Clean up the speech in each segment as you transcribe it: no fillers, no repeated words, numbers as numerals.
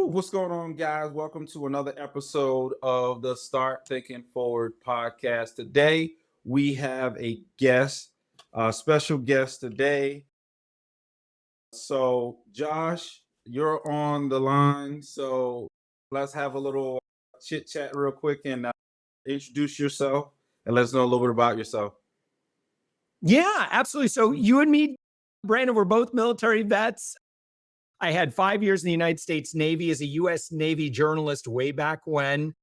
What's going on, guys? Welcome to another episode of the Start Thinking Forward podcast. Today, we have a special guest today. So, Josh, you're on the line. So, let's have a little chit chat real quick and introduce yourself and let us know a little bit about yourself. Yeah, absolutely. So you and me, Brandon, we're both military vets. I had 5 years in the United States Navy as a U.S. Navy journalist way back when,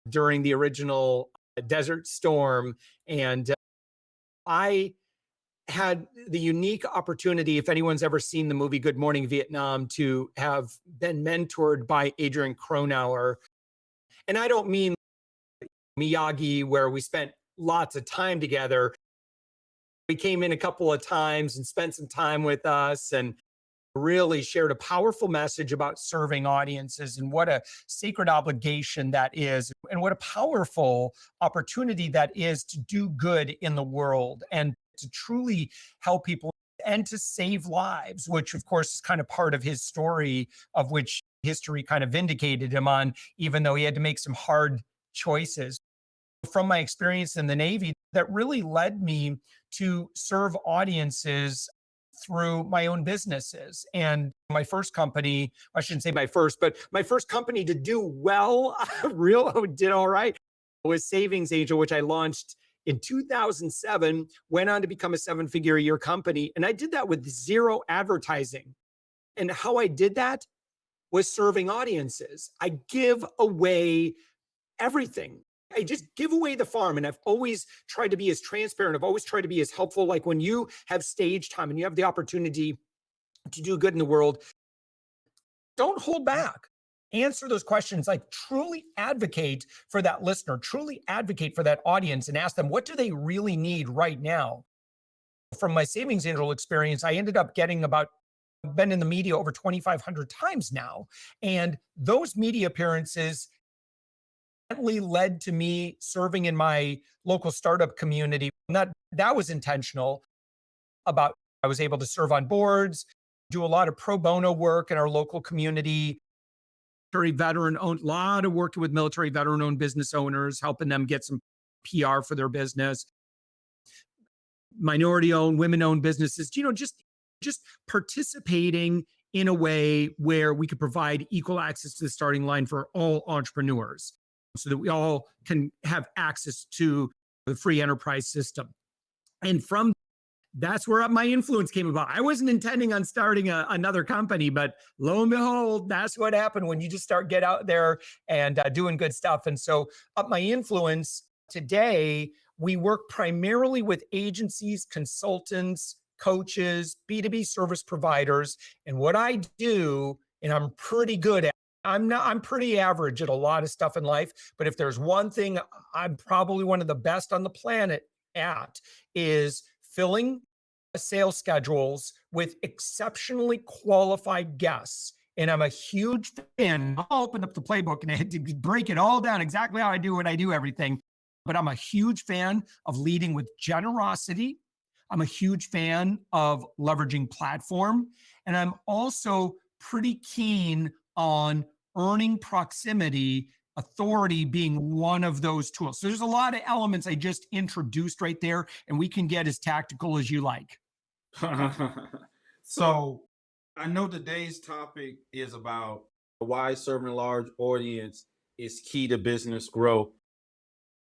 during the original Desert Storm. And I had the unique opportunity, if anyone's ever seen the movie Good Morning Vietnam, to have been mentored by Adrian Cronauer. And I don't mean Miyagi, where we spent lots of time together. He came in a couple of times and spent some time with us and really shared a powerful message about serving audiences and what a sacred obligation that is, and what a powerful opportunity that is to do good in the world and to truly help people and to save lives, which of course is kind of part of his story, of which history kind of vindicated him on, even though he had to make some hard choices. From my experience in the Navy, that really led me to serve audiences through my own businesses. And my first company, I shouldn't say my first, but my first company to do well, did all right, was Savings Angel, which I launched in 2007, went on to become a seven-figure a year company. And I did that with zero advertising. And how I did that was serving audiences. I give away everything. I just give away the farm. And I've always tried to be as transparent. I've always tried to be as helpful. Like when you have stage time and you have the opportunity to do good in the world, don't hold back. Answer those questions, like truly advocate for that listener, truly advocate for that audience and ask them, what do they really need right now? From my Savings Angel experience, I ended up getting been in the media over 2,500 times now. And those media appearances led to me serving in my local startup community. That was intentional. I was able to serve on boards, do a lot of pro bono work in our local community. Veteran owned, a lot of working with military veteran owned business owners, helping them get some PR for their business. Minority owned, women owned businesses, just participating in a way where we could provide equal access to the starting line for all entrepreneurs, so that we all can have access to the free enterprise system. And that's where my influence came about. I wasn't intending on starting another company, but lo and behold, that's what happened when you just get out there and doing good stuff. And so up my influence today, we work primarily with agencies, consultants, coaches, B2B service providers. And what I do, and I'm pretty good at, I'm pretty average at a lot of stuff in life, but if there's one thing I'm probably one of the best on the planet at, is filling sales schedules with exceptionally qualified guests. And I'm a huge fan. I'll open up the playbook and I had to break it all down exactly how I do what I do everything. But I'm a huge fan of leading with generosity. I'm a huge fan of leveraging platform. And I'm also pretty keen on earning proximity, authority being one of those tools. So there's a lot of elements I just introduced right there, and we can get as tactical as you like. So I know today's topic is about why serving a large audience is key to business growth.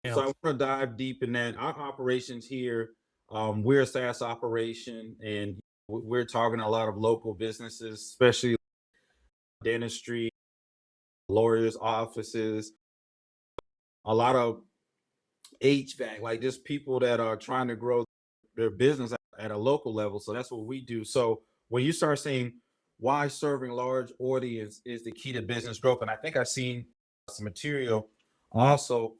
So I want to dive deep in that. Our operations here, we're a SaaS operation, and we're targeting a lot of local businesses, especially dentistry, lawyers' offices, a lot of HVAC, like just people that are trying to grow their business at a local level. So that's what we do. So when you start saying why serving large audience is the key to business growth, and I think I've seen some material also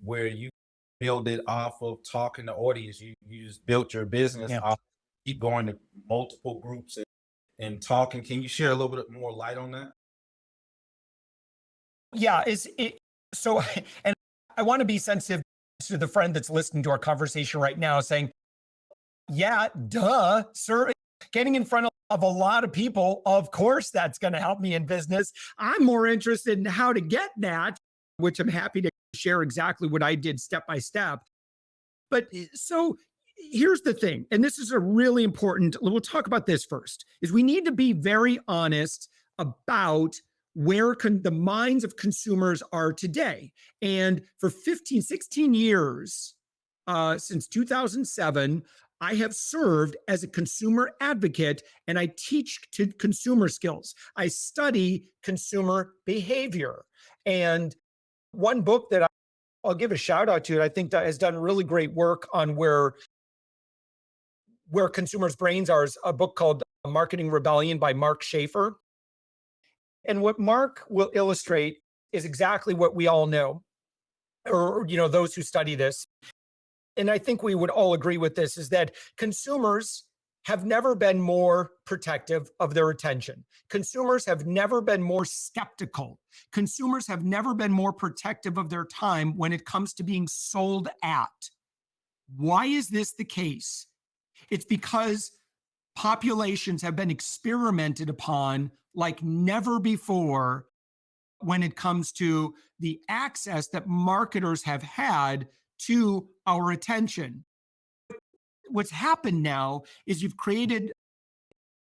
where you build it off of talking to audience. You just built your business off, keep going to multiple groups and talking. Can you share a little bit more light on that? Yeah, so, and I want to be sensitive to the friend that's listening to our conversation right now saying, yeah, duh, sir, getting in front of a lot of people, of course, that's going to help me in business. I'm more interested in how to get that, which I'm happy to share exactly what I did step by step. But so here's the thing, and this is a really important, we'll talk about this first, is we need to be very honest about where the minds of consumers are today. And for 15, 16 years, since 2007, I have served as a consumer advocate and I teach to consumer skills. I study consumer behavior. And one book that I'll give a shout out to, I think that has done really great work on where consumers' brains are, is a book called Marketing Rebellion by Mark Schaefer. And what Mark will illustrate is exactly what we all know, or those who study this. And I think we would all agree with this, is that consumers have never been more protective of their attention. Consumers have never been more skeptical. Consumers have never been more protective of their time when it comes to being sold at. Why is this the case? It's because populations have been experimented upon like never before when it comes to the access that marketers have had to our attention. What's happened now is you've created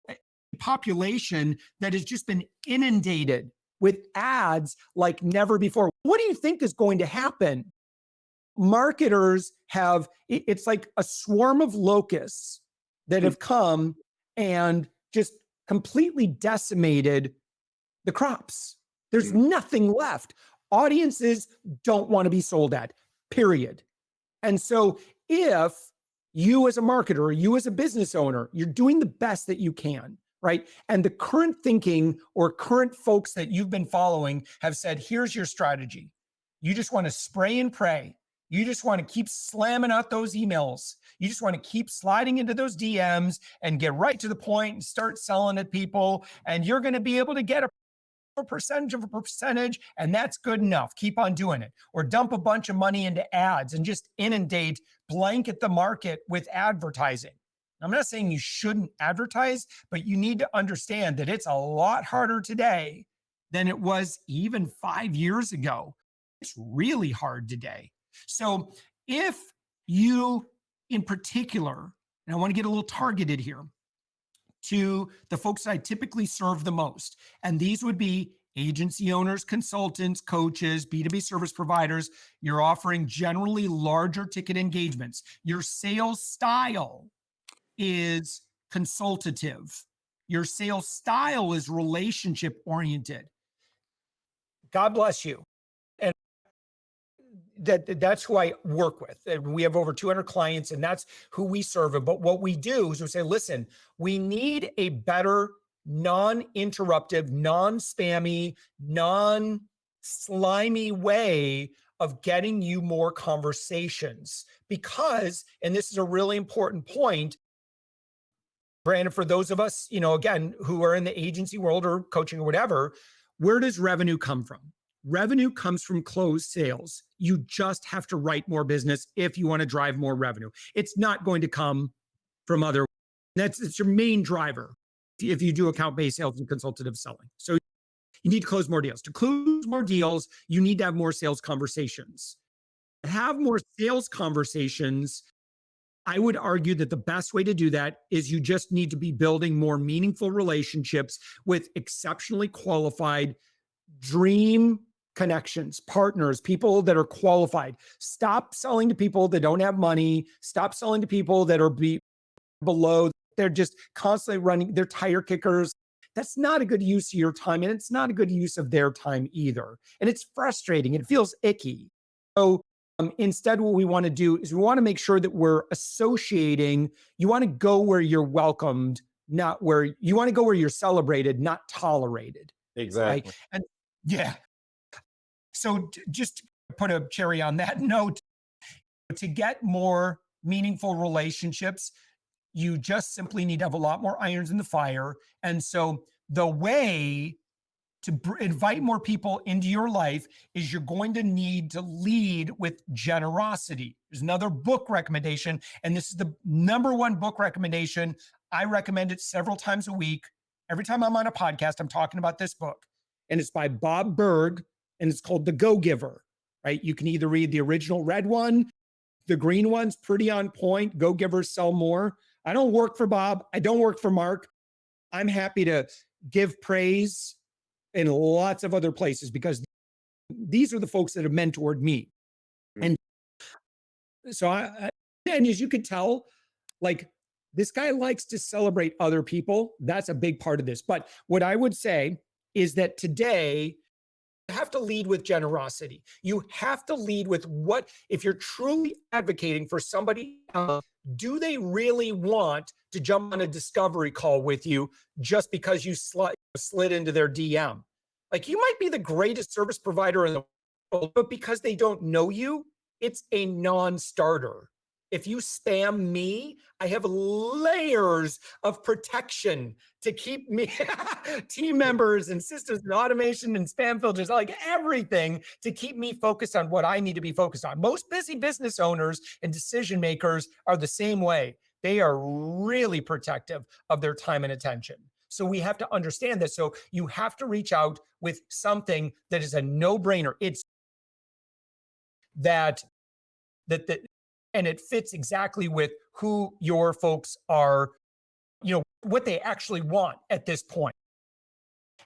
a population that has just been inundated with ads like never before. What do you think is going to happen? Marketers have, it's like a swarm of locusts that have come and just completely decimated the crops. There's nothing left. Audiences don't want to be sold at, period. And so if you as a marketer, you as a business owner, you're doing the best that you can, right? And the current thinking or current folks that you've been following have said, here's your strategy. You just want to spray and pray. You just want to keep slamming out those emails. You just want to keep sliding into those DMs and get right to the point and start selling at people. And you're going to be able to get a percentage of a percentage, and that's good enough. Keep on doing it. Or dump a bunch of money into ads and just inundate, blanket the market with advertising. I'm not saying you shouldn't advertise, but you need to understand that it's a lot harder today than it was even 5 years ago. It's really hard today. So if you, in particular, and I want to get a little targeted here, to the folks that I typically serve the most, and these would be agency owners, consultants, coaches, B2B service providers. You're offering generally larger ticket engagements. Your sales style is consultative. Your sales style is relationship oriented. God bless you. That's who I work with. And we have over 200 clients, and that's who we serve. But what we do is we say, listen, we need a better, non-interruptive, non-spammy, non-slimy way of getting you more conversations. Because, and this is a really important point, Brandon, for those of us, again, who are in the agency world or coaching or whatever, where does revenue come from? Revenue comes from closed sales. You just have to write more business if you want to drive more revenue. It's not going to come from other. It's your main driver if you do account-based sales and consultative selling. So you need to close more deals. To close more deals, you need to have more sales conversations. To have more sales conversations, I would argue that the best way to do that is you just need to be building more meaningful relationships with exceptionally qualified dream connections, partners, people that are qualified. Stop selling to people that don't have money. Stop selling to people that are below. They're just constantly running. They're tire kickers. That's not a good use of your time, and it's not a good use of their time either. And it's frustrating. It feels icky. So instead, what we want to do is we want to make sure that we're associating. You want to go where you're welcomed, not where you want to go where you're celebrated, not tolerated. Exactly. Right? And yeah. So just put a cherry on that note, to get more meaningful relationships, you just simply need to have a lot more irons in the fire. And so the way to invite more people into your life is you're going to need to lead with generosity. There's another book recommendation, and this is the number one book recommendation I recommend it several times a week. Every time I'm on a podcast, I'm talking about this book, and it's by Bob Berg, and it's called The Go-Giver, right? You can either read the original red one, the green one's pretty on point. Go-Givers sell more. I don't work for Bob. I don't work for Mark. I'm happy to give praise in lots of other places because these are the folks that have mentored me. And so and as you could tell, like, this guy likes to celebrate other people. That's a big part of this. But what I would say is that today, you have to lead with generosity. You have to lead with what, if you're truly advocating for somebody else, do they really want to jump on a discovery call with you just because you slid into their DM? Like, you might be the greatest service provider in the world, but because they don't know you, it's a non-starter. If you spam me, I have layers of protection to keep me, team members and systems and automation and spam filters, like everything to keep me focused on what I need to be focused on. Most busy business owners and decision makers are the same way. They are really protective of their time and attention. So we have to understand this. So you have to reach out with something that is a no-brainer. It's that and it fits exactly with who your folks are, what they actually want at this point.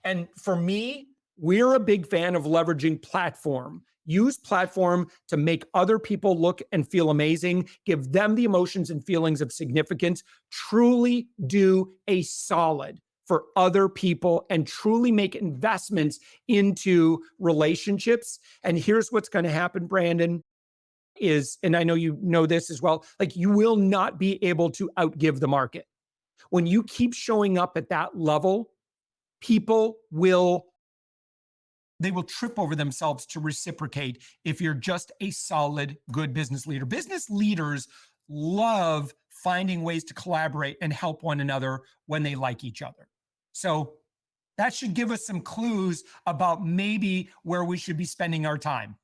And for me, we're a big fan of leveraging platform. Use platform to make other people look and feel amazing, give them the emotions and feelings of significance, truly do a solid for other people and truly make investments into relationships. And here's what's going to happen, Brandon, and I know you know this as well, like, you will not be able to outgive the market. When you keep showing up at that level, people will trip over themselves to reciprocate if you're just a solid, good business leader. Business leaders love finding ways to collaborate and help one another when they like each other. So that should give us some clues about maybe where we should be spending our time.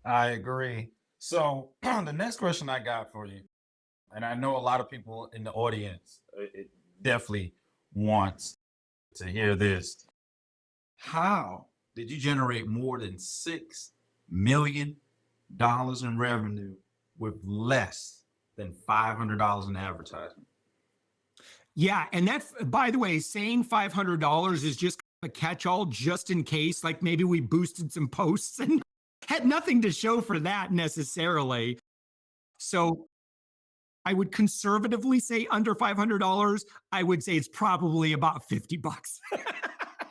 I agree. So the next question I got for you, and I know a lot of people in the audience it definitely wants to hear this. How did you generate more than $6 million in revenue with less than $500 in advertising? Yeah. And that, by the way, saying $500 is just a catch-all just in case, like maybe we boosted some posts and had nothing to show for that necessarily. So I would conservatively say under $500. I would say it's probably about $50.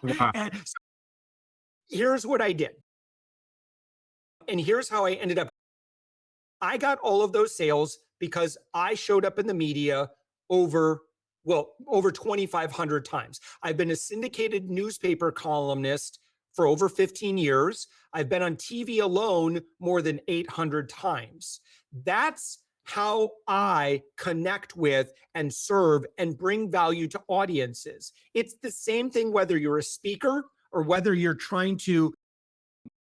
Wow. And so here's what I did. And here's how I ended up. I got all of those sales because I showed up in the media over 2,500 times. I've been a syndicated newspaper columnist for over 15 years. I've been on TV alone more than 800 times. That's how I connect with and serve and bring value to audiences. It's the same thing whether you're a speaker or whether you're trying to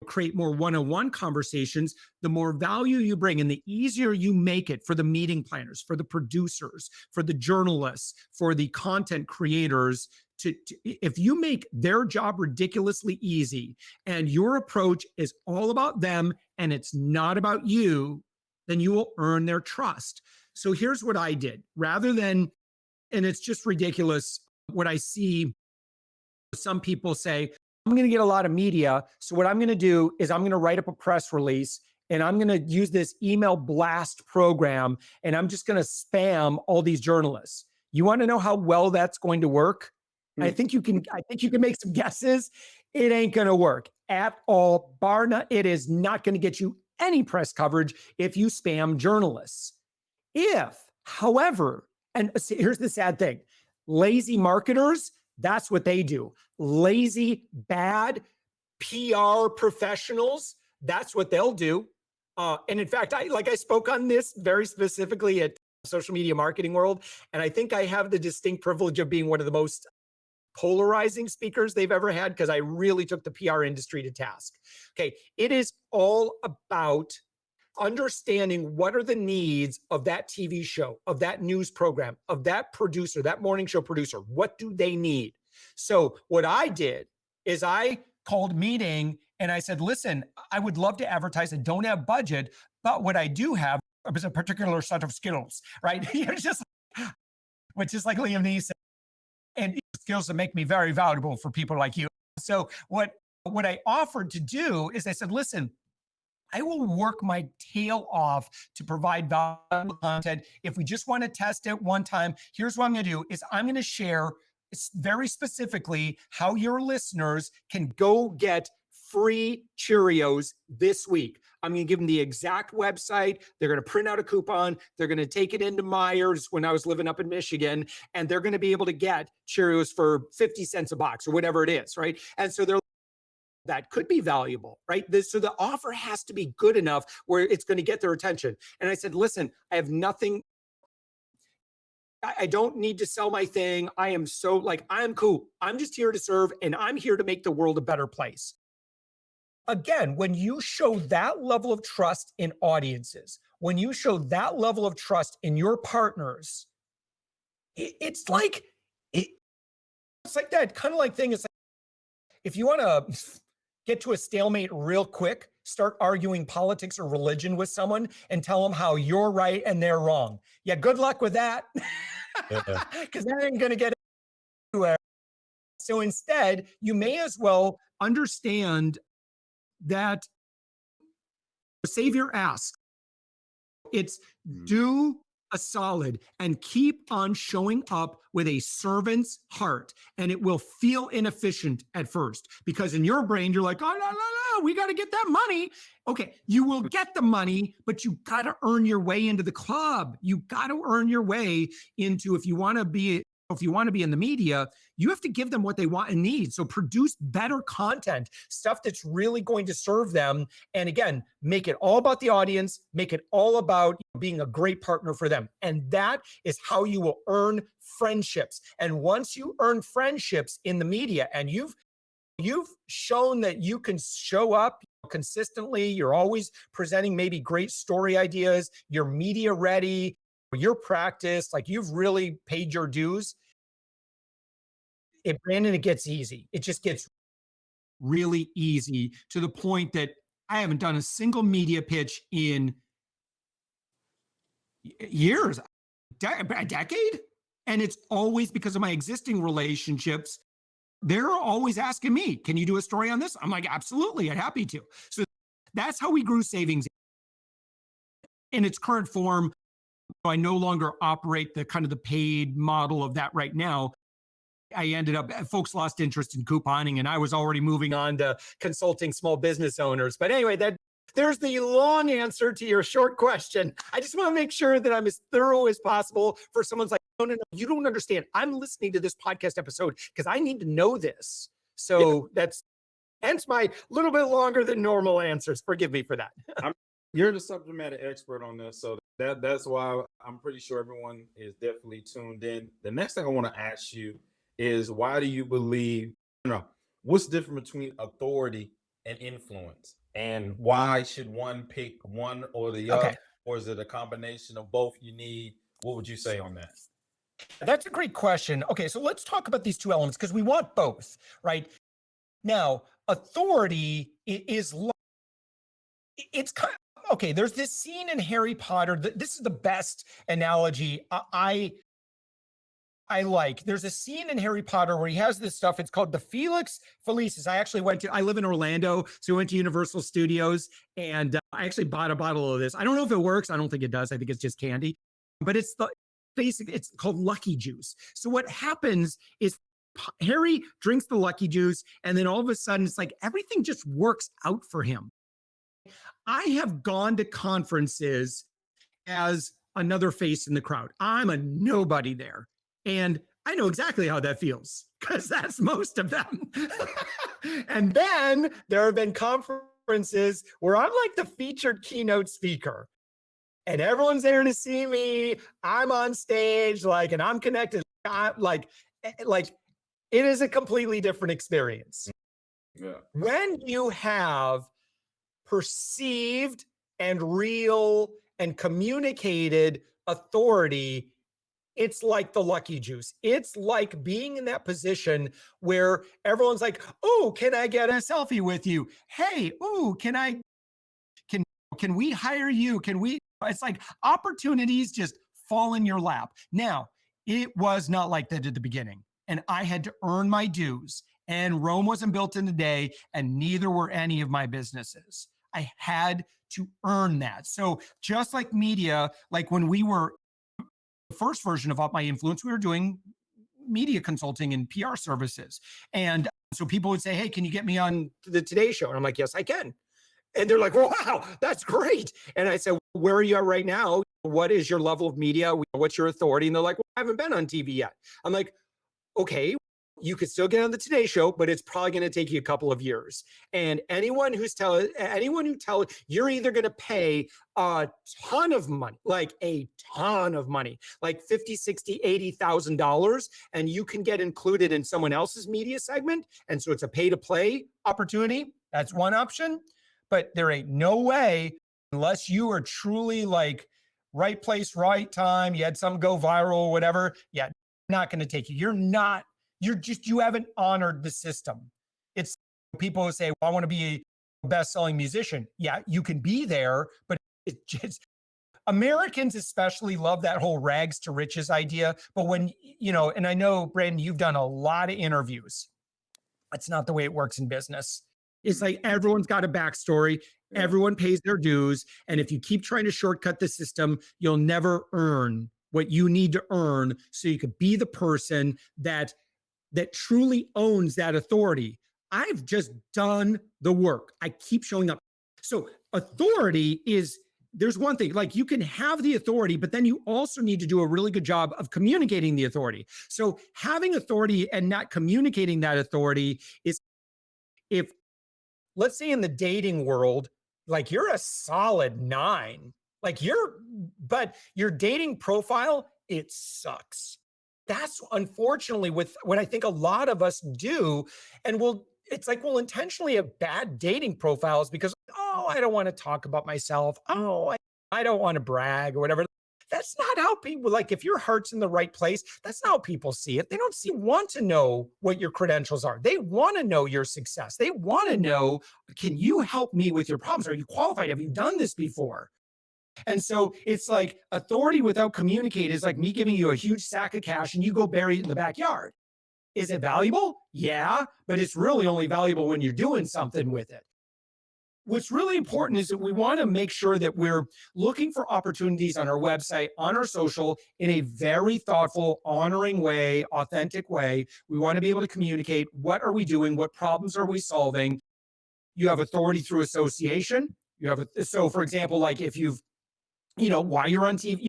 create more one-on-one conversations. The more value you bring and the easier you make it for the meeting planners, for the producers, for the journalists, for the content creators, if you make their job ridiculously easy and your approach is all about them and it's not about you, then you will earn their trust. So here's what I did. Rather than, and it's just ridiculous what I see some people say, I'm going to get a lot of media. So what I'm going to do is I'm going to write up a press release and I'm going to use this email blast program and I'm just going to spam all these journalists. You want to know how well that's going to work? I think you can make some guesses. It ain't going to work at all. Bar none. It is not going to get you any press coverage if you spam journalists. If, however, and here's the sad thing, lazy marketers, that's what they do. Lazy, bad PR professionals, that's what they'll do. And in fact, I spoke on this very specifically at Social Media Marketing World, and I think I have the distinct privilege of being one of the most polarizing speakers they've ever had because I really took the PR industry to task. Okay, it is all about understanding what are the needs of that TV show, of that news program, of that producer, that morning show producer. What do they need? So what I did is I called a meeting and I said, listen, I would love to advertise. I don't have budget, but what I do have is a particular set of skills, right? Which is like Liam Neeson, and skills that make me very valuable for people like you. So what I offered to do is I said, listen, I will work my tail off to provide valuable content. If we just want to test it one time, here's what I'm going to do is I'm going to share very specifically how your listeners can go get free Cheerios this week. I'm going to give them the exact website. They're going to print out a coupon. They're going to take it into Myers when I was living up in Michigan, and they're going to be able to get Cheerios for 50 cents a box or whatever it is, right? And so that could be valuable, right? So the offer has to be good enough where it's going to get their attention. And I said, listen, I have nothing. I don't need to sell my thing. I am I'm cool. I'm just here to serve, and I'm here to make the world a better place. Again, when you show that level of trust in audiences, when you show that level of trust in your partners, it's like that kind of like thing. It's like, if you want to get to a stalemate real quick, start arguing politics or religion with someone and tell them how you're right and they're wrong. Yeah, good luck with that. Because that ain't going to get anywhere. So instead, you may as well understand that Savior asks, it's do a solid and keep on showing up with a servant's heart, and it will feel inefficient at first because in your brain you're like, oh no, we got to get that money. Okay, you will get the money, but you got to earn your way into the club. You got to earn your way into, if you want to be in the media, you have to give them what they want and need. So produce better content, stuff that's really going to serve them. And again, make it all about the audience, make it all about being a great partner for them. And that is how you will earn friendships. And once you earn friendships in the media and you've shown that you can show up consistently, you're always presenting maybe great story ideas, you're media ready, you're practiced, like you've really paid your dues, Brandon, it gets easy. It just gets really easy to the point that I haven't done a single media pitch in years, a decade. And it's always because of my existing relationships. They're always asking me, can you do a story on this? I'm like, absolutely, I'm happy to. So that's how we grew Savings in its current form. I no longer operate the kind of the paid model of that right now. I ended up, folks lost interest in couponing, and I was already moving on to consulting small business owners. But anyway, there's the long answer to your short question. I just want to make sure that I'm as thorough as possible for someone's like, no, you don't understand. I'm listening to this podcast episode because I need to know this. So that's hence my little bit longer than normal answers. Forgive me for that. You're the subject matter expert on this, so that's why I'm pretty sure everyone is definitely tuned in. The next thing I want to ask you is, why do you believe, what's different between authority and influence? And why should one pick one or the other? Or is it a combination of both you need? What would you say on that? That's a great question. Okay, so let's talk about these two elements because we want both, right? Now, authority is, it's kind of, okay, there's this scene in Harry Potter. This is the best analogy I like. There's a scene in Harry Potter where he has this stuff. It's called the Felix Felicis. I live in Orlando, so I went to Universal Studios, and I actually bought a bottle of this. I don't know if it works. I don't think it does. I think it's just candy, but it's called Lucky Juice. So what happens is Harry drinks the Lucky Juice, and then all of a sudden it's like everything just works out for him. I have gone to conferences as another face in the crowd. I'm a nobody there. And I know exactly how that feels because that's most of them. And then there have been conferences where I'm like the featured keynote speaker and everyone's there to see me. I'm on stage, and I'm connected. Like it is a completely different experience. Yeah. When you have perceived and real and communicated authority, it's like the lucky juice. It's like being in that position where everyone's like, "Oh, can I get a selfie with you? Hey, oh, can can we hire you? Can we?" It's like opportunities just fall in your lap. Now, it was not like that at the beginning, and I had to earn my dues. And Rome wasn't built in a day, and neither were any of my businesses. I had to earn that. So just like media, like when we were the first version of Up My Influence, we were doing media consulting and PR services. And so people would say, "Hey, can you get me on the Today Show?" And I'm like, "Yes, I can." And they're like, "Wow, that's great." And I said, "Where are you at right now? What is your level of media? What's your authority?" And they're like, "Well, I haven't been on TV yet." I'm like, "Okay, you could still get on the Today Show, but it's probably going to take you a couple of years." And anyone who tells you're either going to pay a ton of money, like a ton of money, like 50, 60, $80,000, and you can get included in someone else's media segment. And so it's a pay to play opportunity. That's one option, but there ain't no way unless you are truly like right place, right time. You had something go viral, whatever. Yeah, not going to take you. You haven't honored the system. It's people who say, "Well, I want to be a best-selling musician." Yeah, you can be there, but it just Americans especially love that whole rags to riches idea. But when, and I know, Brandon, you've done a lot of interviews. That's not the way it works in business. It's like everyone's got a backstory. Everyone pays their dues. And if you keep trying to shortcut the system, you'll never earn what you need to earn so you could be the person that truly owns that authority. I've just done the work. I keep showing up. So authority is, there's one thing, like you can have the authority, but then you also need to do a really good job of communicating the authority. So having authority and not communicating that authority is, if, let's say in the dating world, like you're a solid 9, but your dating profile, it sucks. That's unfortunately with what I think a lot of us do. And it's like we'll intentionally have bad dating profiles because, "Oh, I don't want to talk about myself. Oh, I don't want to brag," or whatever. That's not how people, like, if your heart's in the right place, that's not how people see it. They don't want to know what your credentials are. They want to know your success. They want to know, can you help me with your problems? Are you qualified? Have you done this before? And so it's like authority without communicate is like me giving you a huge sack of cash and you go bury it in the backyard. Is it valuable? Yeah, but it's really only valuable when you're doing something with it. What's really important is that we want to make sure that we're looking for opportunities on our website, on our social, in a very thoughtful, honoring way, authentic way. We want to be able to communicate, what are we doing? What problems are we solving? You have authority through association. So for example, like if why you're on TV.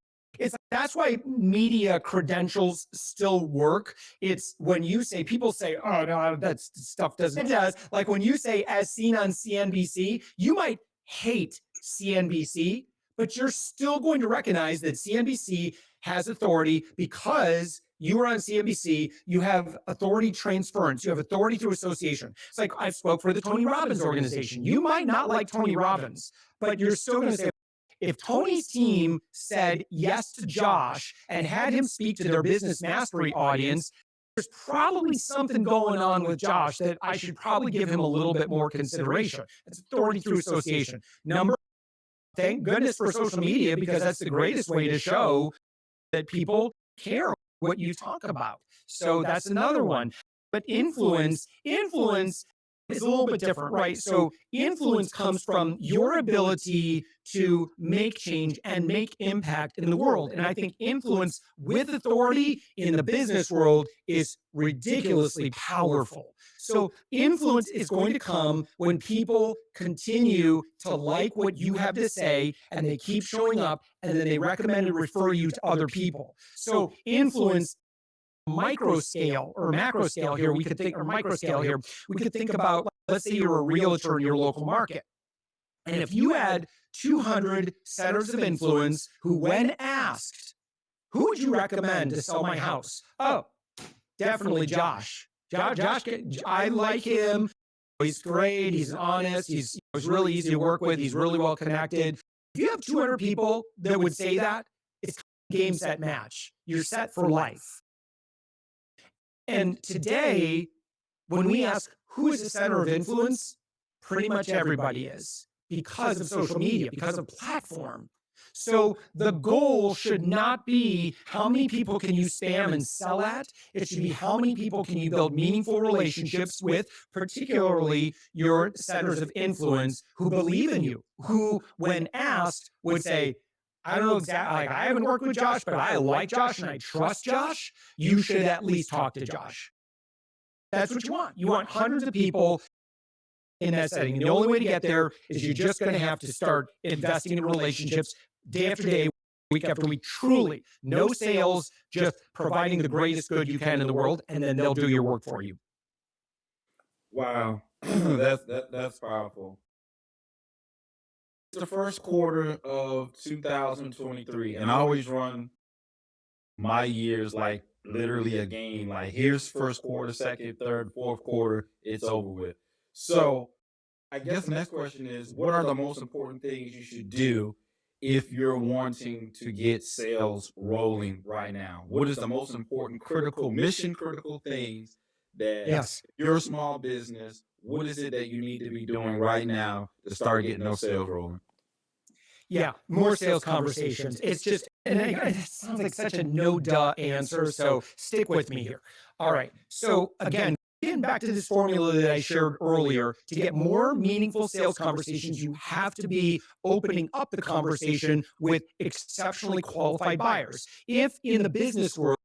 That's why media credentials still work. It's when people say, "Oh no, that stuff doesn't." It does. Like when you say "as seen on CNBC," you might hate CNBC, but you're still going to recognize that CNBC has authority because you were on CNBC. You have authority transference. You have authority through association. It's like I spoke for the Tony Robbins organization. You might not like Tony Robbins, but you're still going to say, if Tony's team said yes to Josh and had him speak to their business mastery audience, there's probably something going on with Josh that I should probably give him a little bit more consideration. It's authority through association. Thank goodness for social media, because that's the greatest way to show that people care what you talk about. So that's another one. But influence is a little bit different, right? So influence comes from your ability to make change and make impact in the world. And I think influence with authority in the business world is ridiculously powerful. So influence is going to come when people continue to like what you have to say and they keep showing up, and then they recommend and refer you to other people. So influence, micro scale or macro scale here, we could think, or micro scale here, we could think about, let's say you're a realtor in your local market. And if you had 200 centers of influence who, when asked, "Who would you recommend to sell my house?" "Oh, definitely Josh. Josh, I like him. He's great. He's honest. He's really easy to work with. He's really well connected. If you have 200 people that would say that, it's game, set, match. You're set for life. And today, when we ask who is the center of influence, pretty much everybody is, because of social media, because of platform. So the goal should not be how many people can you spam and sell at. It should be how many people can you build meaningful relationships with, particularly your centers of influence who believe in you, who, when asked, would say, I don't know exactly, like, I haven't worked with Josh, but I like Josh and I trust Josh. You should at least talk to Josh. That's what you want. You want hundreds of people in that setting. And the only way to get there is you're just going to have to start investing in relationships day after day, week after week. Truly, no sales, just providing the greatest good you can in the world, and then they'll do your work for you. Wow, that's powerful. It's the first quarter of 2023, and I always run my years like literally a game. Like, here's first quarter, second, third, fourth quarter, it's over with. So I guess the next question is, what are the most important things you should do if you're wanting to get sales rolling right now? What is the most important critical, mission critical things that your small business, what is it that you need to be doing right now to start getting those sales rolling? Yeah, more sales conversations. It's just, and it sounds like such a no-duh answer, so stick with me here. All right, so again, getting back to this formula that I shared earlier, to get more meaningful sales conversations, you have to be opening up the conversation with exceptionally qualified buyers. If in the business world,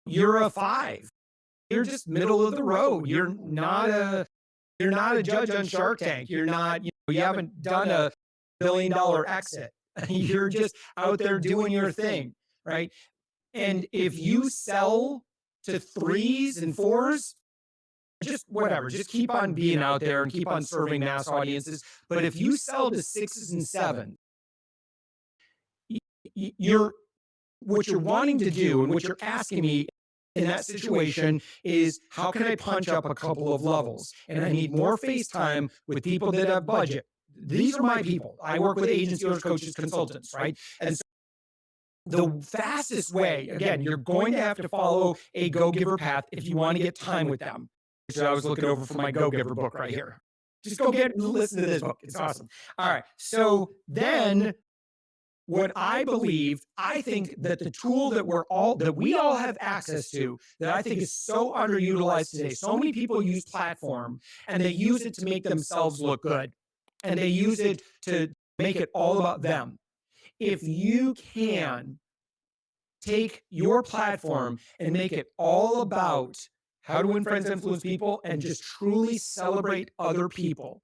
you're a 5, you're just middle of the road. You're not a judge on Shark Tank. You're not, you haven't done a $1 billion exit. You're just out there doing your thing, right? And if you sell to 3s and 4s, just whatever, just keep on being out there and keep on serving mass audiences. But if you sell to 6s and 7s, what you're wanting to do and what you're asking me in that situation is, how can I punch up a couple of levels? And I need more face time with people that have budget. These are my people. I work with agents, dealers, coaches, consultants, right? And so the fastest way, again, you're going to have to follow a go-giver path if you want to get time with them. Which I was looking over for my go-giver book right here. Just go listen to this book. It's awesome. All right. So then what I believe, I think that the tool that we all have access to, that I think is so underutilized today. So many people use platform and they use it to make themselves look good. And they use it to make it all about them. If you can take your platform and make it all about how to win friends, influence people, and just truly celebrate other people,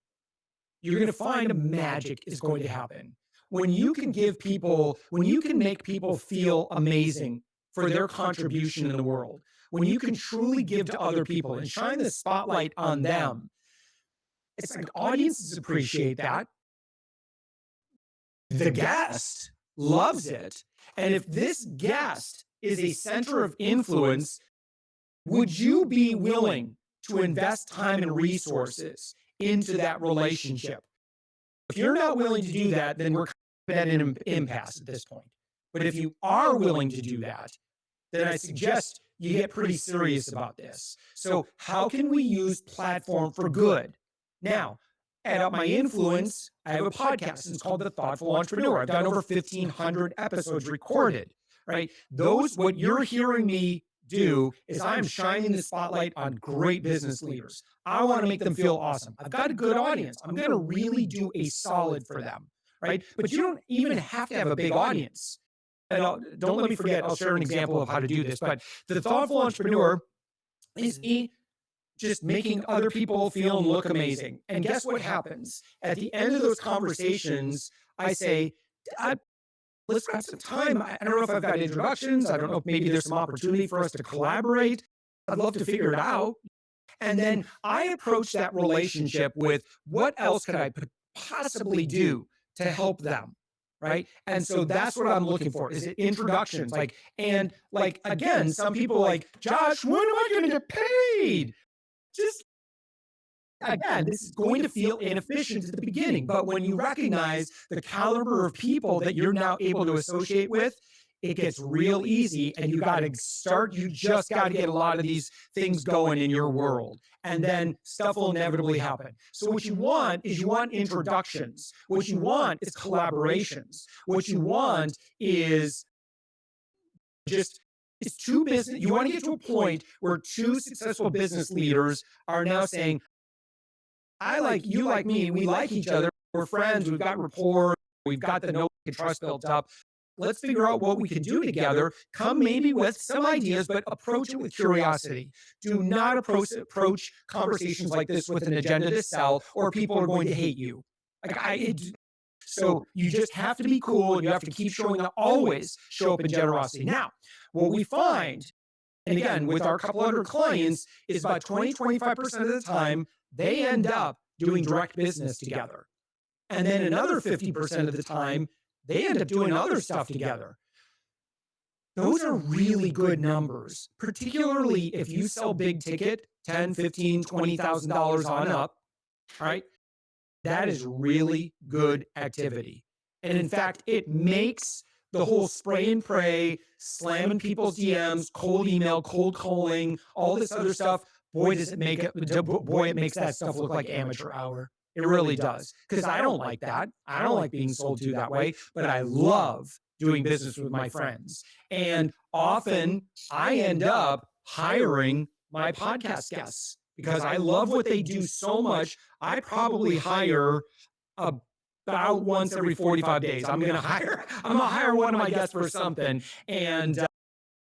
you're going to find magic is going to happen. When you can make people feel amazing for their contribution in the world, when you can truly give to other people and shine the spotlight on them, it's like audiences appreciate that. The guest loves it. And if this guest is a center of influence, would you be willing to invest time and resources into that relationship? If you're not willing to do that, then we're at an impasse at this point. But if you are willing to do that, then I suggest you get pretty serious about this. So how can we use platform for good? Now, at my influence, I have a podcast. It's called The Thoughtful Entrepreneur. I've done over 1,500 episodes recorded, right? What you're hearing me do is I'm shining the spotlight on great business leaders. I want to make them feel awesome. I've got a good audience. I'm going to really do a solid for them, right? But you don't even have to have a big audience. And don't let me forget, I'll share an example of how to do this. But The Thoughtful Entrepreneur is me just making other people feel and look amazing. And guess what happens? At the end of those conversations, I say, let's grab some time. I don't know if I've got introductions. I don't know if maybe there's some opportunity for us to collaborate. I'd love to figure it out. And then I approach that relationship with, what else could I possibly do to help them? Right. And so that's what I'm looking for. Is it introductions? Again, some people like, Josh, when am I going to get paid? Just again, this is going to feel inefficient at the beginning, but when you recognize the caliber of people that you're now able to associate with, it gets real easy, and you just got to get a lot of these things going in your world, and then stuff will inevitably happen. So what you want is introductions. What you want is collaborations. What you want is it's two business. You want to get to a point where two successful business leaders are now saying, I like you, like me, we like each other, we're friends, we've got rapport, we've got the know and trust built up. Let's figure out what we can do together. Come maybe with some ideas, but approach it with curiosity. Do not approach conversations like this with an agenda to sell, or people are going to hate you. So you just have to be cool, and you have to keep showing up, always show up in generosity. Now, what we find, and again, with our couple hundred clients, is about 20-25% of the time, they end up doing direct business together. And then another 50% of the time, they end up doing other stuff together. Those are really good numbers, particularly if you sell big ticket, $10, $15, $20,000 on up, right? That is really good activity. And in fact, it makes the whole spray and pray, slamming people's DMs, cold email, cold calling, all this other stuff. Boy, it makes that stuff look like amateur hour. It really does. Because I don't like that. I don't like being sold to that way, but I love doing business with my friends. And often I end up hiring my podcast guests because I love what they do so much. I probably hire about once every 45 days. I'm gonna hire one of my guests for something. And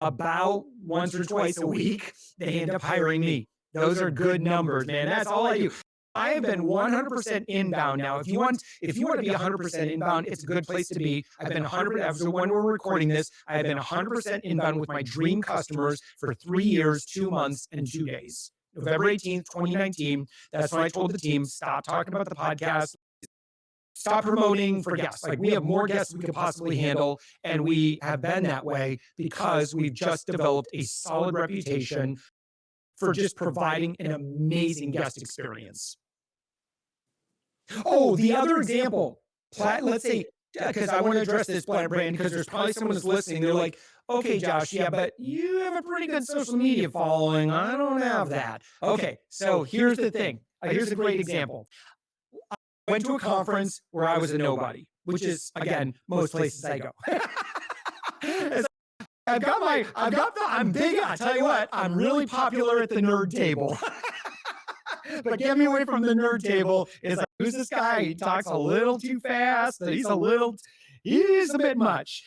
about once or twice a week, they end up hiring me. Those are good numbers, man. That's all I do. I have been 100% inbound now. If you want to be 100% inbound, it's a good place to be. I've been 100%. So when we're recording this, I have been 100% inbound with my dream customers for 3 years, 2 months, and 2 days. November 18th, 2019. That's when I told the team, stop talking about the podcast. Stop promoting for guests. Like, we have more guests we could possibly handle, and we have been that way because we've just developed a solid reputation for just providing an amazing guest experience. Oh, the other example, let's say, because I want to address this brand because there's probably someone that's listening. They're like, okay, Josh, yeah, but you have a pretty good social media following. I don't have that. Okay, so here's the thing. Here's a great example. I went to a conference where I was a nobody, which is, again, most places I go. I'm big. I tell you what, I'm really popular at the nerd table. But get me away from the nerd table. It's like, who's this guy? He talks a little too fast. He's a bit much.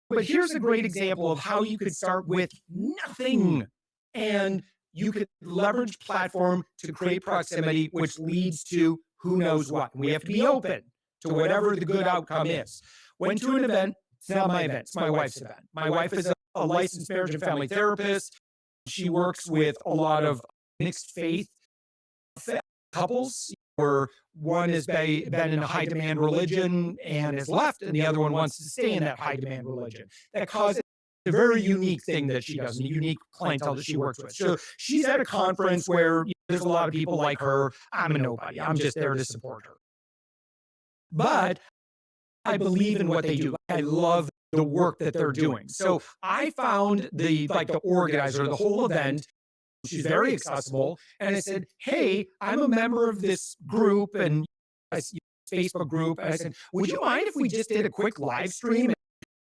But here's a great example of how you could start with nothing. And you could leverage platform to create proximity, which leads to who knows what. We have to be open to whatever the good outcome is. Went to an event. It's not my event. It's my wife's event. My wife is a licensed marriage and family therapist. She works with a lot of mixed faith couples where one has been in a high demand religion and has left, and the other one wants to stay in that high demand religion. That causes a very unique thing that she does, a unique clientele that she works with. So she's at a conference where there's a lot of people like her. I'm a nobody. I'm just there to support her. But I believe in what they do. I love the work that they're doing. So I found the organizer of the whole event. She's very accessible. And I said, hey, I'm a member of this group and Facebook group. And I said, would you mind if we just did a quick live stream and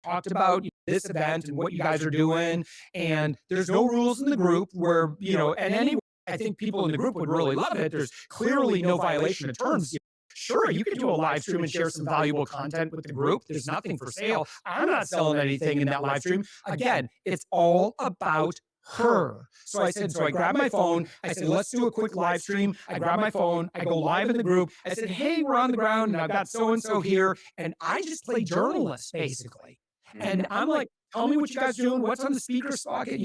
talked about this event and what you guys are doing? And there's no rules in the group where, and anyway, I think people in the group would really love it. There's clearly no violation of terms. Sure, you could do a live stream and share some valuable content with the group. There's nothing for sale. I'm not selling anything in that live stream. Again, it's all about her. So I grabbed my phone. I said, let's do a quick live stream. I grab my phone. I go live in the group. I said, hey, we're on the ground and I've got so-and-so here. And I just play journalist, basically. And I'm like, tell me what you guys are doing. What's on the speaker socket?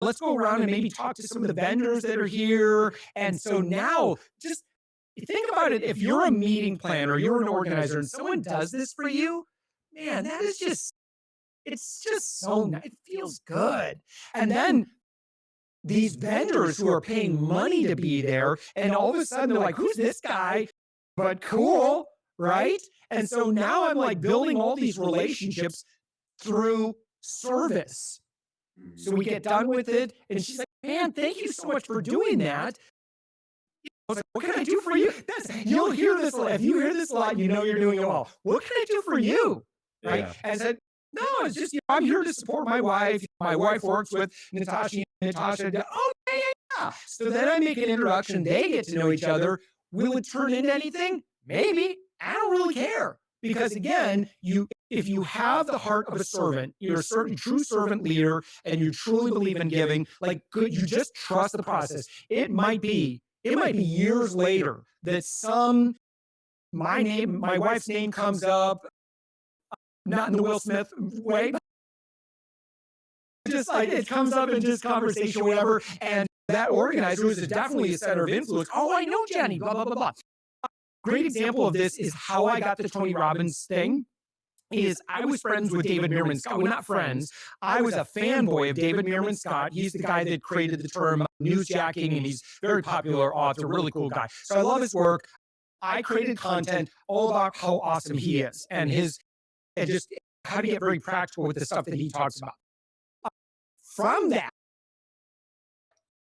Let's go around and maybe talk to some of the vendors that are here. And so now just think about it. If you're a meeting planner, you're an organizer, and someone does this for you, man, that is it's just so nice. It feels good. And then these vendors who are paying money to be there. And all of a sudden they're like, who's this guy? But cool, right? And so now I'm like building all these relationships through service. So we get done with it. And she's like, man, thank you so much for doing that. I was like, what can I do for you? You'll hear this. If you hear this a lot, you know you're doing it well. What can I do for you? Right? Yeah. And I said, no, it's just, I'm here to support my wife. My wife works with Natasha. Oh, yeah. So then I make an introduction. They get to know each other. Will it turn into anything? Maybe. I don't really care. Because again, if you have the heart of a servant, you're a certain true servant leader, and you truly believe in giving, like good, you just trust the process. It might be years later that my wife's name comes up, not in the Will Smith way, but just like it comes up in just conversation, whatever. And that organizer, who is definitely a center of influence, oh, I know Jenny, blah, blah, blah, blah. Great example of this is how I got the Tony Robbins thing. Is I was friends with David Meerman Scott. Well, not friends. I was a fanboy of David Meerman Scott. He's the guy that created the term newsjacking, and he's a very popular author, really cool guy. So I love his work. I created content all about how awesome he is and just how to get very practical with the stuff that he talks about. From that,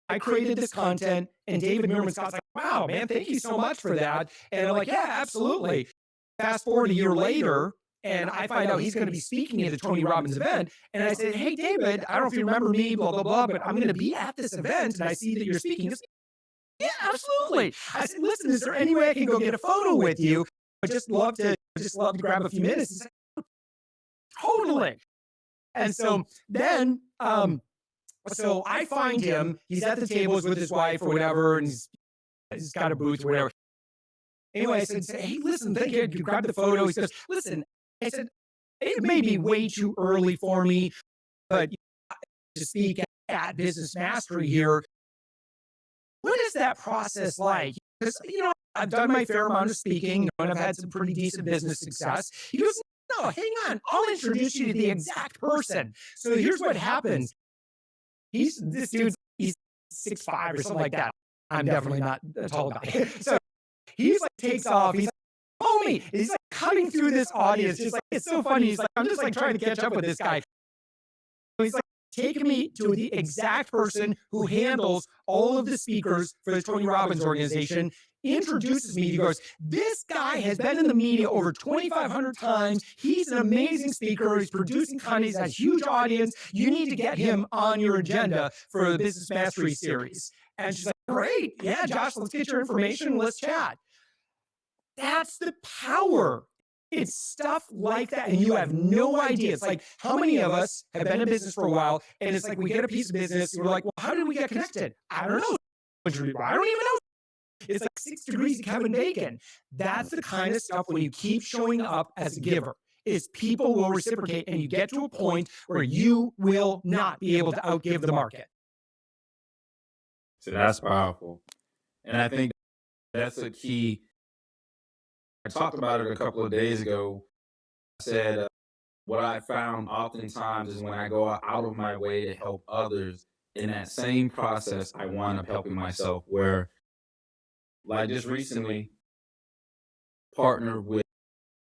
I created this content, and David Meerman Scott's like, wow, man, thank you so much for that. And I'm like, yeah, absolutely. Fast forward a year later, and I find out he's going to be speaking at the Tony Robbins event. And I said, hey, David, I don't know if you remember me, blah, blah, blah, but I'm going to be at this event, and I see that you're speaking. Said, yeah, absolutely. I said, listen, is there any way I can go get a photo with you? I just love to grab a few minutes. He's like, totally. And so then, so I find him, he's at the tables with his wife or whatever, and he's got a booth or whatever. Anyway, I said, hey, listen, thank you. Grab the photo. He says, listen, I said, it may be way too early for me, but to speak at Business Mastery here, what is that process like? Because, I've done my fair amount of speaking, and I've had some pretty decent business success. He goes, no, hang on. I'll introduce you to the exact person. So here's what happens. He's 6'5" or something like that. I'm definitely not a tall guy. So he's like takes off. He's like, follow me. He's like cutting through this audience. Just like, it's so funny. He's like, I'm just like trying to catch up with this guy. So he's like taking me to the exact person who handles all of the speakers for the Tony Robbins organization, introduces me. He goes, this guy has been in the media over 2,500 times. He's an amazing speaker. He's producing content. He's got a huge audience. You need to get him on your agenda for the Business Mastery series. And she's like, great. Yeah, Josh, let's get your information. Let's chat. That's the power. It's stuff like that. And you have no idea. It's like, how many of us have been in business for a while, and it's like we get a piece of business, and we're like, well, how did we get connected? I don't know. I don't even know. It's like 6 degrees of Kevin Bacon. That's the kind of stuff when you keep showing up as a giver, is people will reciprocate, and you get to a point where you will not be able to outgive the market. So that's powerful. And I think that's a key. I talked about it a couple of days ago. I said, what I found oftentimes is when I go out of my way to help others, in that same process, I wind up helping myself, where, like just recently, partnered with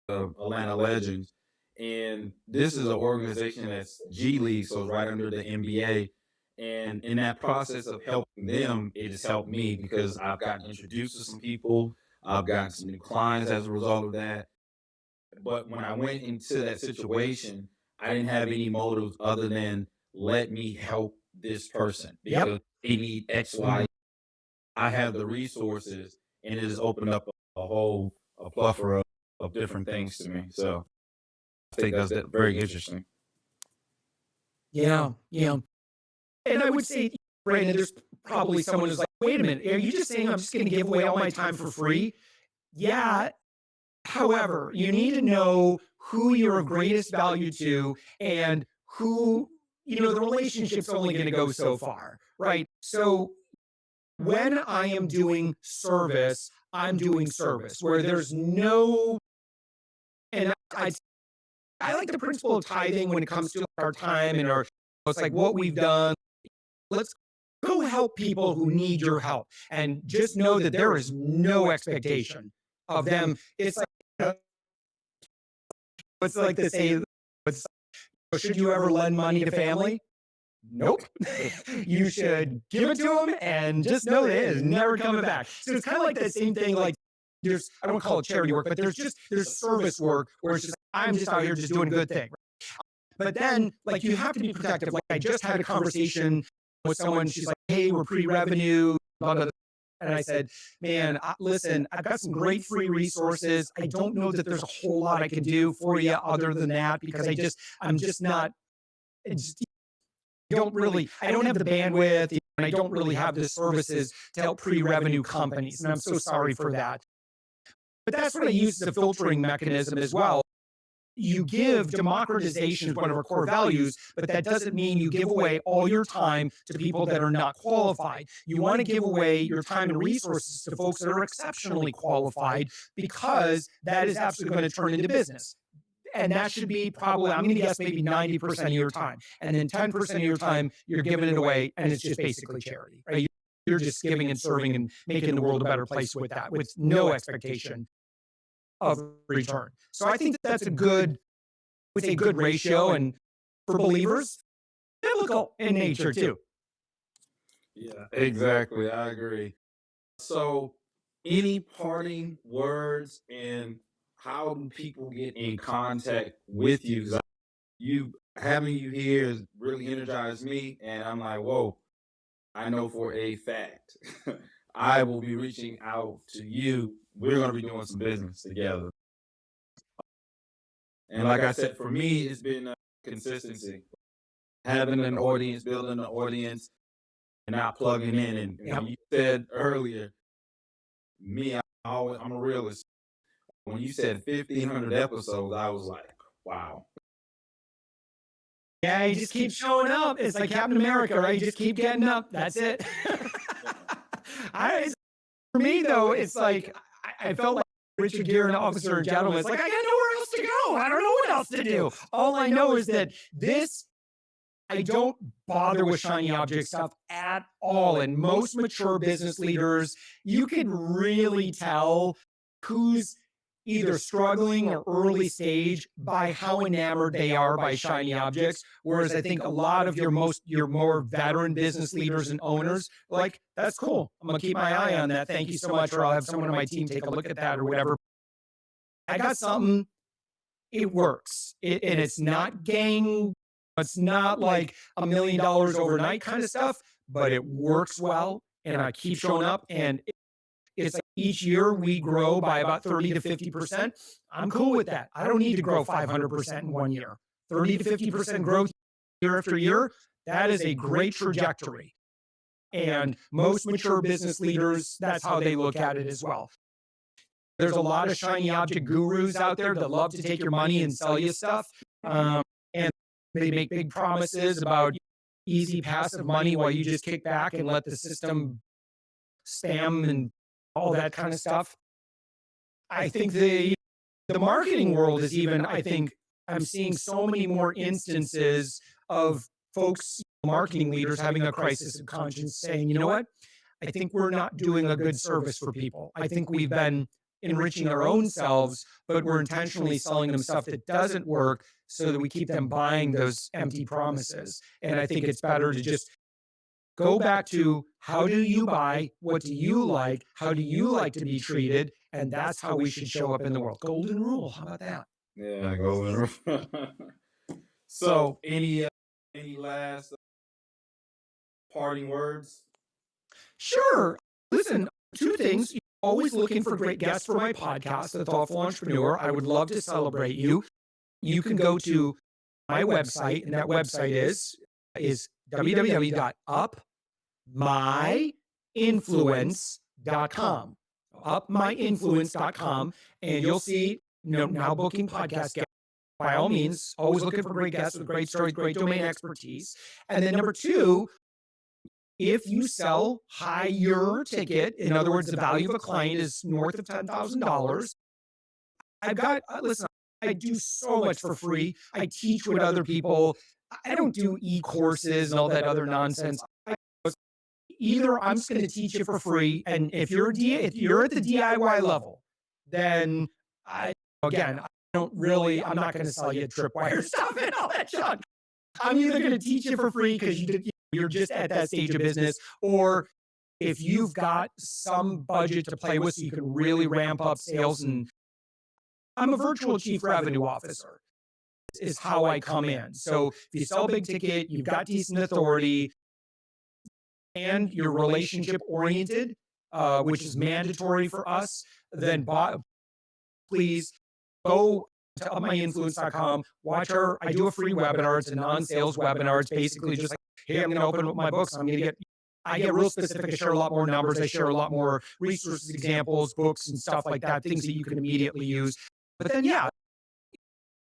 Atlanta Legends. And this is an organization that's G League, so it's right under the NBA. And in that process of helping them, it has helped me because I've gotten introduced to some people. I've gotten some new clients as a result of that. But when I went into that situation, I didn't have any motives other than let me help this person because they need X, Y. I have the resources, and it has opened up a plethora of different things to me. So I think that's very interesting. Yeah. And I would say, Brandon, there's probably someone who's like, wait a minute, are you just saying I'm just going to give away all my time for free? Yeah. However, you need to know who you're of greatest value to, and who, the relationship's only going to go so far, right? So when I am doing service, I'm doing service where there's no, and I like the principle of tithing when it comes to our time and it's like what we've done. Let's Go help people who need your help. And just know that there is no expectation of them. It's like, it's like they say, should you ever lend money to family? Nope. You should give it to them and just know that it is never coming back. So it's kind of like that same thing. Like there's, I don't call it charity work, but there's service work where it's just, I'm just out here just doing a good thing. But then like you have to be protective. Like I just had a conversation with someone. She's like, hey, we're pre-revenue, blah, blah, blah. And I said, man, listen, I've got some great free resources. I don't know that there's a whole lot I can do for you other than that, because I'm just not, I don't have the bandwidth, and I don't really have the services to help pre-revenue companies. And I'm so sorry for that. But that's what I use as a filtering mechanism as well. You give democratization is one of our core values, but that doesn't mean you give away all your time to people that are not qualified. You want to give away your time and resources to folks that are exceptionally qualified, because that is absolutely going to turn into business. And that should be probably, I'm going to guess, maybe 90% of your time. And then 10% of your time, you're giving it away, and it's just basically charity, right? You're just giving and serving and making the world a better place with that, with no expectation of return. So I think that's a good, it's a good ratio, and for believers, biblical in nature too. Yeah, exactly. I agree. So, any parting words, and how do people get in contact with you? 'Cause having you here has really energized me, and I'm like, whoa, I know for a fact I will be reaching out to you. We're going to be doing some business together. And like I said, for me, it's been consistency, having an audience, building an audience, and not plugging in. And when you said earlier, I'm a realist. When you said 1,500 episodes, I was like, wow. Yeah, you just keep showing up. It's like Captain America, right? You just keep getting up. That's it. For me, though, it's like I felt like Richard Gere in Officer and Gentleman. It's like, I got nowhere else to go. I don't know what else to do. All I know is that I don't bother with shiny object stuff at all. And most mature business leaders, you can really tell who's either struggling or early stage by how enamored they are by shiny objects. Whereas I think a lot of your more veteran business leaders and owners, like, that's cool. I'm going to keep my eye on that. Thank you so much. Or I'll have someone on my team take a look at that or whatever. I got something. It works. And it's not gang. It's not like $1 million overnight kind of stuff, but it works well. And I keep showing up, and it's like each year we grow by about 30 to 50%. I'm cool with that. I don't need to grow 500% in 1 year. 30 to 50% growth year after year, that is a great trajectory. And most mature business leaders, that's how they look at it as well. There's a lot of shiny object gurus out there that love to take your money and sell you stuff. And they make big promises about easy passive money while you just kick back and let the system spam and all that kind of stuff. I think the marketing world is even, I think I'm seeing so many more instances of folks, marketing leaders, having a crisis of conscience, saying, you know what? I think we're not doing a good service for people. I think we've been enriching our own selves, but we're intentionally selling them stuff that doesn't work so that we keep them buying those empty promises. And I think it's better to just go back to, how do you buy? What do you like? How do you like to be treated? And that's how we should show up in the world. Golden rule. How about that? Yeah, golden rule. So, any last parting words? Sure. Listen, two things. You're always looking for great guests for my podcast, The Thoughtful Entrepreneur. I would love to celebrate you. You can go to my website, and that website is www.upmyinfluence.com. Upmyinfluence.com. And you'll see, now booking podcast guests. By all means, always looking for great guests with great stories, great domain expertise. And then number two, if you sell higher ticket, in other words, the value of a client is north of $10,000, listen, I do so much for free. I teach with other people. I don't do e-courses and all that other nonsense. either I'm just going to teach you for free, and if you're if you're at the DIY level, then again, I'm not going to sell you tripwire stuff and all that junk. I'm either going to teach you for free because you're just at that stage of business, or if you've got some budget to play with so you can really ramp up sales. And I'm a virtual chief revenue officer is how I come in. So if you sell big ticket, you've got decent authority, and you're relationship oriented, which is mandatory for us, then please go to upmyinfluence.com, watch I do a free webinar. It's a non-sales webinar. It's basically just like, hey, I'm going to open up my books. I get real specific. I share a lot more numbers. I share a lot more resources, examples, books, and stuff like that, things that you can immediately use. But then, yeah,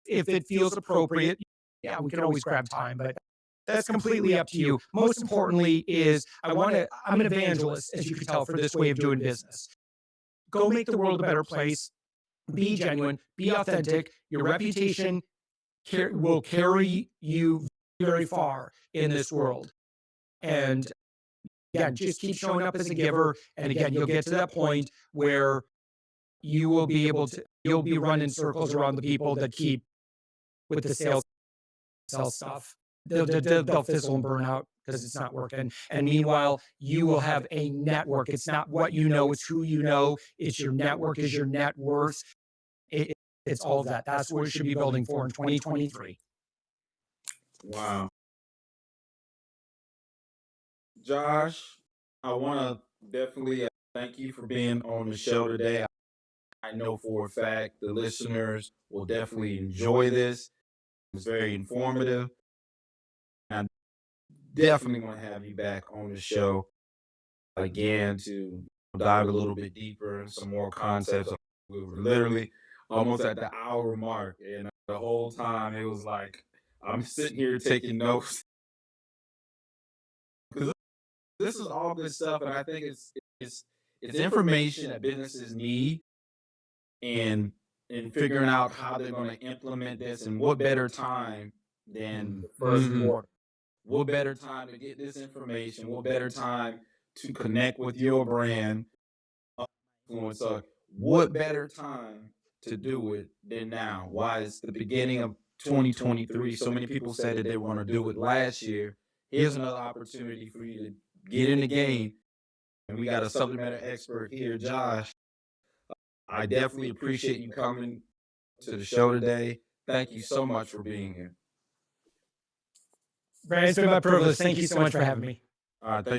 if it feels appropriate, yeah, we can always grab time, but that's completely up to you. Most importantly is I'm an evangelist, as you can tell, for this way of doing business. Go make the world a better place. Be genuine, be authentic. Your reputation will carry you very far in this world. And again, just keep showing up as a giver. And again, you'll get to that point where you'll be running circles around the people that keep with the sell stuff. They'll fizzle and burn out because it's not working. And meanwhile, you will have a network. It's not what you know, it's who you know. It's your network, is your net worth. It's all of that. That's what we should be building for in 2023. Wow. Josh, I want to definitely thank you for being on the show today. I know for a fact the listeners will definitely enjoy this. It's very informative. I definitely want to have you back on the show again to dive a little bit deeper in some more concepts. We were literally almost at the hour mark, and the whole time it was like I'm sitting here taking notes because this is all good stuff, and I think it's information that businesses need, and in figuring out how they're going to implement this, and what better time than the first quarter. What better time to get this information? What better time to connect with your brand influencer? What better time to do it than now? Why it's the beginning of 2023? So many people said that they want to do it last year. Here's another opportunity for you to get in the game. And we got a subject matter expert here, Josh. I definitely appreciate you coming to the show today. Thank you so much for being here. Brandon, it's been my privilege. Thank you so much for having me. All right, thank